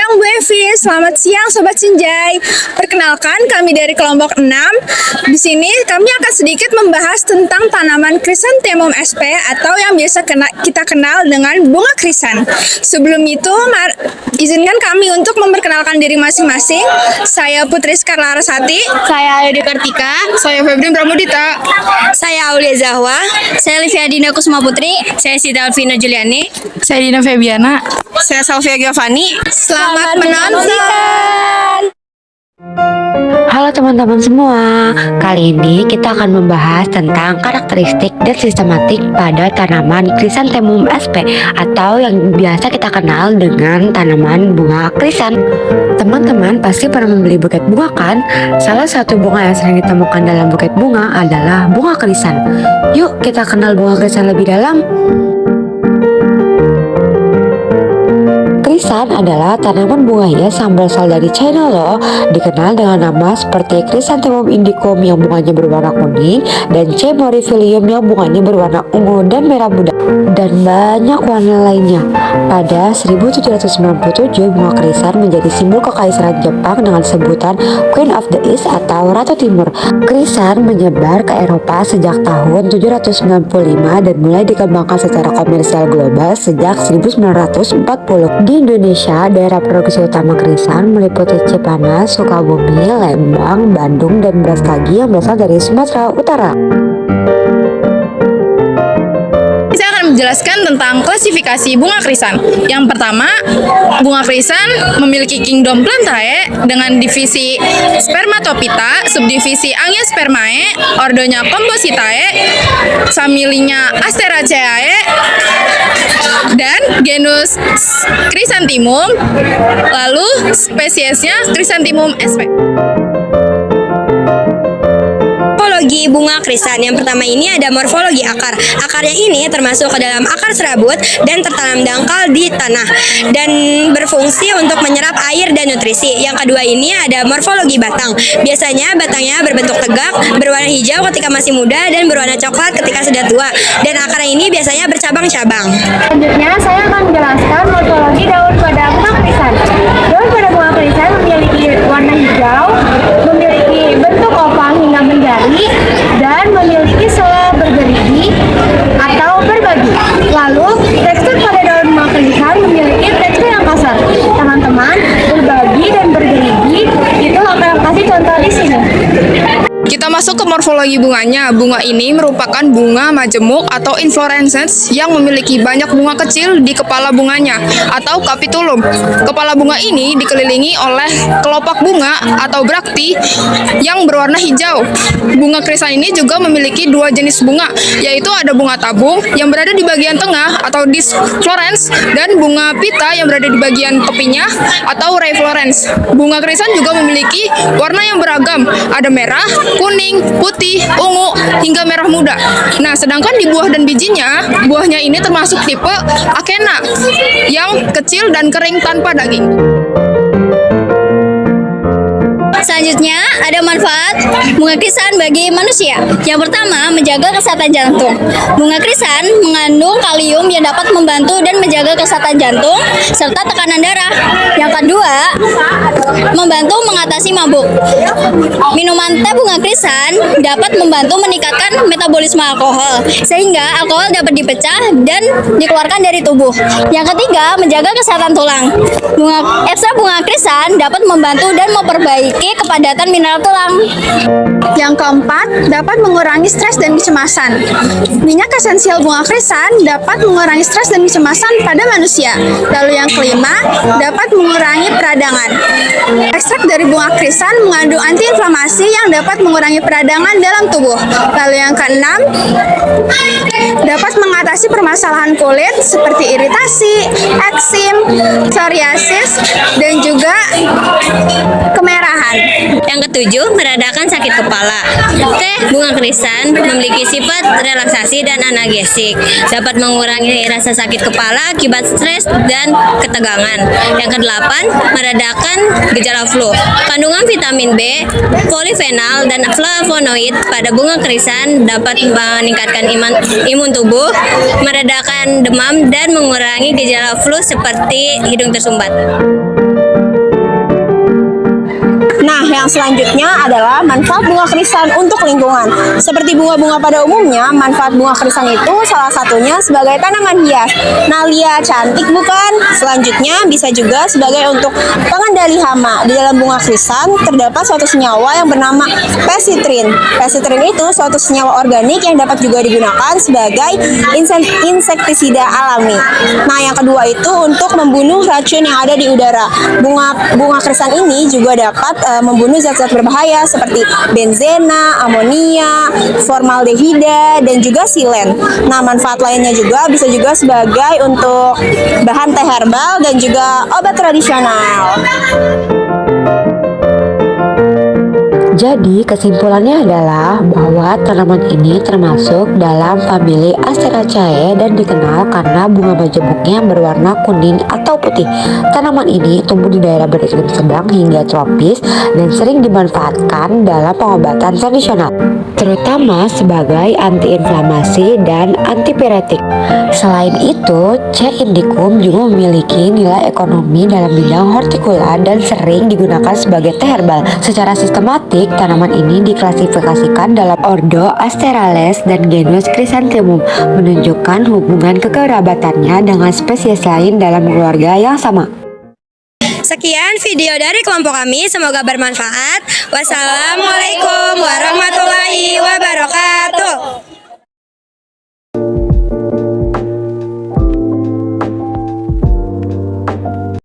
siang Bu Evi, selamat siang Sobat Sinjai. Perkenalkan kami dari kelompok 6. Di sini kami akan sedikit membahas tentang tanaman Chrysanthemum sp atau yang biasa kita kenal dengan bunga krisan. Sebelum itu, izinkan kami untuk memperkenalkan diri masing-masing. Saya Putri Skarlarasati. Saya Ayudi Kartika. Saya Febri Pramudita. Saya Aulia Zahwa. Saya Livia Dina Kusuma Putri. Saya Sita Alvina Juliani. Saya Dina Febiana. Saya Salvia Giovanni. Selamat menonton. Halo teman-teman semua, kali ini kita akan membahas tentang karakteristik dan sistematik pada tanaman Chrysanthemum sp atau yang biasa kita kenal dengan tanaman bunga krisan. Teman-teman pasti pernah membeli buket bunga kan? Salah satu bunga yang sering ditemukan dalam buket bunga adalah bunga krisan. Yuk kita kenal bunga krisan lebih dalam. Krisan adalah tanaman bunga hias yang berasal dari China loh. Dikenal dengan nama seperti Chrysanthemum indicum yang bunganya berwarna kuning dan C. morifilium yang bunganya berwarna ungu dan merah muda, dan banyak warna lainnya. Pada 1797 bunga krisan menjadi simbol kekaisaran Jepang dengan sebutan Queen of the East atau Ratu Timur. Krisan menyebar ke Eropa sejak tahun 795 dan mulai dikembangkan secara komersial global sejak 1940. Di Indonesia, daerah produksi utama krisan meliputi Cipanas, Sukabumi, Lembang, Bandung, dan Brastagi yang berasal dari Sumatera Utara. Saya akan menjelaskan tentang klasifikasi bunga krisan. Yang pertama, bunga krisan memiliki kingdom Plantae dengan divisi Spermatophyta, subdivisi Angiospermae, ordonya Compositae, familinya Asteraceae, dan genus Chrysanthemum, lalu spesiesnya Chrysanthemum sp. Morfologi bunga krisan. Yang pertama ini ada morfologi akar. Akarnya ini termasuk ke dalam akar serabut dan tertanam dangkal di tanah dan berfungsi untuk menyerap air dan nutrisi. Yang kedua ini ada morfologi batang. Biasanya batangnya berbentuk tegak, berwarna hijau ketika masih muda dan berwarna coklat ketika sudah tua. Dan akarnya ini biasanya bercabang-cabang. Selanjutnya saya akan menjelaskan morfologi daun pada bunga krisan. Daun pada bunga krisan memiliki warna hijau, memiliki bentuk oval hingga menjari, dan memiliki sela bergerigi atau berbagi. Lalu, tekstur pada daun bunga krisan memiliki tekstur yang kasar. Teman-teman, berbagi dan bergerigi itu akan kasih contoh di sini. Kita masuk ke morfologi bunganya. Bunga ini merupakan bunga majemuk atau inflorescens yang memiliki banyak bunga kecil di kepala bunganya atau capitulum. Kepala bunga ini dikelilingi oleh kelopak bunga atau brakti yang berwarna hijau. Bunga krisan ini juga memiliki dua jenis bunga, yaitu ada bunga tabung yang berada di bagian tengah atau disc florens dan bunga pita yang berada di bagian tepinya atau ray florens. Bunga krisan juga memiliki warna yang beragam, ada merah, kuning, putih, ungu, hingga merah muda. Nah, sedangkan di buah dan bijinya, buahnya ini termasuk tipe akena yang kecil dan kering tanpa daging. Selanjutnya ada manfaat bunga krisan bagi manusia. Yang pertama, menjaga kesehatan jantung. Bunga krisan mengandung kalium yang dapat membantu dan menjaga kesehatan jantung serta tekanan darah. Yang kedua, membantu mengatasi mabuk. Minuman teh bunga krisan dapat membantu meningkatkan metabolisme alkohol sehingga alkohol dapat dipecah dan dikeluarkan dari tubuh. Yang ketiga, menjaga kesehatan tulang. Ekstrak bunga krisan dapat membantu dan memperbaiki kepadatan mineral tulang. Yang keempat, dapat mengurangi stres dan kecemasan. Minyak esensial bunga krisan dapat mengurangi stres dan kecemasan pada manusia. Lalu yang kelima, dapat mengurangi peradangan. Ekstrak dari bunga krisan mengandung antiinflamasi yang dapat mengurangi peradangan dalam tubuh. Lalu yang keenam, dapat mengatasi permasalahan kulit seperti iritasi, eksim, psoriasis, dan juga kemerahan. Yang ketujuh, meredakan sakit kepala. Teh bunga krisan memiliki sifat relaksasi dan analgesik, dapat mengurangi rasa sakit kepala akibat stres dan ketegangan. Yang kedelapan, meredakan gejala flu. Kandungan vitamin B, polifenol, dan flavonoid pada bunga krisan dapat meningkatkan imun tubuh, meredakan demam, dan mengurangi gejala flu seperti hidung tersumbat. Nah, yang selanjutnya adalah manfaat bunga krisan untuk lingkungan. Seperti bunga-bunga pada umumnya, manfaat bunga krisan itu salah satunya sebagai tanaman hias. Nah, Lia, cantik bukan? Selanjutnya bisa juga sebagai untuk pengendali hama. Di dalam bunga krisan terdapat suatu senyawa yang bernama pesitrin. Pesitrin itu suatu senyawa organik yang dapat juga digunakan sebagai insektisida alami. Nah, yang kedua itu untuk membunuh racun yang ada di udara. Bunga krisan ini juga dapat membunuh zat-zat berbahaya seperti benzena, amonia, formaldehida, dan juga silen. Nah, manfaat lainnya juga bisa juga sebagai untuk bahan teh herbal dan juga obat tradisional. Jadi kesimpulannya adalah bahwa tanaman ini termasuk dalam famili Asteraceae dan dikenal karena bunga majemuknya berwarna kuning atau putih. Tanaman ini tumbuh di daerah beriklim sedang hingga tropis dan sering dimanfaatkan dalam pengobatan tradisional, terutama sebagai antiinflamasi dan antipiretik. Selain itu, C. indicum juga memiliki nilai ekonomi dalam bidang hortikula dan sering digunakan sebagai teh herbal. Secara sistematik, tanaman ini diklasifikasikan dalam ordo Asterales dan genus Chrysanthemum, menunjukkan hubungan kekerabatannya dengan spesies lain dalam keluarga yang sama. Sekian video dari kelompok kami, semoga bermanfaat. Wassalamualaikum warahmatullahi wabarakatuh.